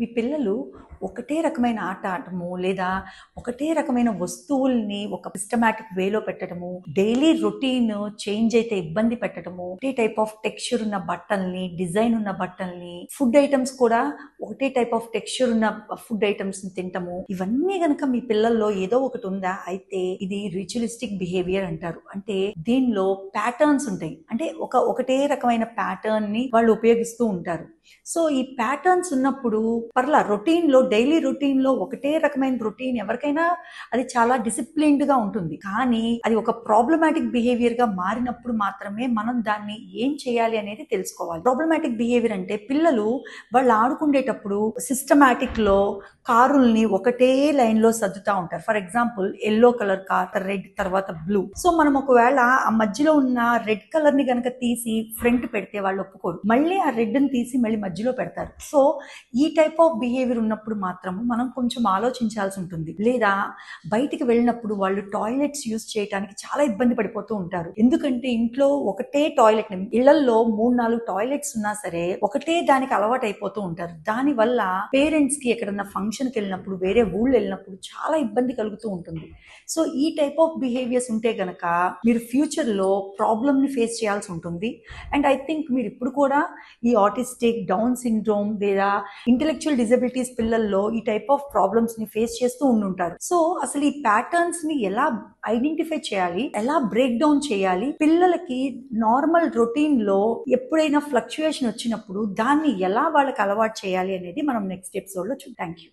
మీ పిల్లలు ఒకటే రకమైన ఆట ఆడటము లేదా ఒకటే రకమైన వస్తువుల్ని ఒక సిస్టమాటిక్ వేలో పెట్టడము, డైలీ రొటీన్ చేంజ్ అయితే ఇబ్బంది పెట్టడము, ఒకటే టైప్ ఆఫ్ టెక్స్చర్ ఉన్న బట్టల్ని, డిజైన్ ఉన్న బట్టల్ని, ఫుడ్ ఐటమ్స్ కూడా ఒకటే టైప్ ఆఫ్ టెక్స్చర్ ఉన్న ఫుడ్ ఐటమ్స్ ని తింటము, ఇవన్నీ గనక మీ పిల్లల్లో ఏదో ఒకటి ఉందా అయితే ఇది రిచువలిస్టిక్ బిహేవియర్ అంటారు. అంటే దీనిలో ప్యాటర్న్స్ ఉంటాయి. అంటే ఒకటే రకమైన ప్యాటర్న్ ని వాళ్ళు ఉపయోగిస్తూ ఉంటారు. సో ఈ ప్యాటర్న్స్ ఉన్నప్పుడు పర్లా రొటీన్ లో, డైలీ రొటీన్ లో ఒకటే రకమైన రొటీన్ ఎవరికైనా అది చాలా డిసిప్లిన్డ్ గా ఉంటుంది. కానీ అది ఒక ప్రాబ్లమాటిక్ బిహేవియర్ గా మారినప్పుడు మాత్రమే మనం దాన్ని ఏం చేయాలి అనేది తెలుసుకోవాలి. ప్రాబ్లమాటిక్ బిహేవియర్ అంటే పిల్లలు వాళ్ళు ఆడుకునేటప్పుడు సిస్టమాటిక్ లో కారుల్ని ఒకటే లైన్ లో సర్దుతా ఉంటారు. For example yellow colour car, red, తర్వాత బ్లూ. సో మనం ఒకవేళ ఆ మధ్యలో ఉన్న రెడ్ కలర్ ని గనక తీసి ఫ్రంట్ పెడితే వాళ్ళు ఒప్పుకోరు. మళ్ళీ ఆ రెడ్ ని తీసి మళ్ళీ మధ్యలో పెడతారు. సో ఈ టైప్ ఆఫ్ బిహేవియర్ ఉన్నప్పుడు మాత్రం మనం కొంచెం ఆలోచించాల్సి ఉంటుంది. లేదా బయటికి వెళ్ళినప్పుడు వాళ్ళు టాయిలెట్స్ యూజ్ చేయడానికి చాలా ఇబ్బంది పడిపోతూ ఉంటారు. ఎందుకంటే ఇంట్లో ఒకటే టాయిలెట్, ఇళ్లలో 3-4 టాయిలెట్స్ ఉన్నా సరే ఒకటే దానికి అలవాటు అయిపోతూ ఉంటారు. దాని వల్ల పేరెంట్స్ కి ఎక్కడన్నా ఫంక్షన్ కి వెళ్ళినప్పుడు, వేరే ఊళ్ళు వెళ్ళినప్పుడు చాలా ఇబ్బంది కలుగుతూ ఉంటుంది. సో ఈ టైప్ ఆఫ్ బిహేవియర్స్ ఉంటే గనక మీరు ఫ్యూచర్ లో ప్రాబ్లమ్ ని ఫేస్ చేయాల్సి ఉంటుంది. అండ్ ఐ థింక్ మీరు ఇప్పుడు కూడా ఈ ఆటిస్టిక్, డౌన్ సిండ్రోమ్ లేదా ఇంటెలెక్చువల్ డిజబిలిటీస్ పిల్లల్లో ఈ టైప్ ఆఫ్ ప్రాబ్లమ్స్ ని ఫేస్ చేస్తూ ఉండుంటారు. సో అసలు ఈ ప్యాటర్న్స్ ని ఎలా ఐడెంటిఫై చేయాలి, ఎలా బ్రేక్ డౌన్ చేయాలి, పిల్లలకి నార్మల్ రొటీన్ లో ఎప్పుడైనా ఫ్లక్చుయేషన్ వచ్చినప్పుడు దాన్ని ఎలా వాళ్ళకి అలవాటు చేయాలి అనేది మనం నెక్స్ట్ ఎపిసోడ్ లో చూద్దాం. Thank you.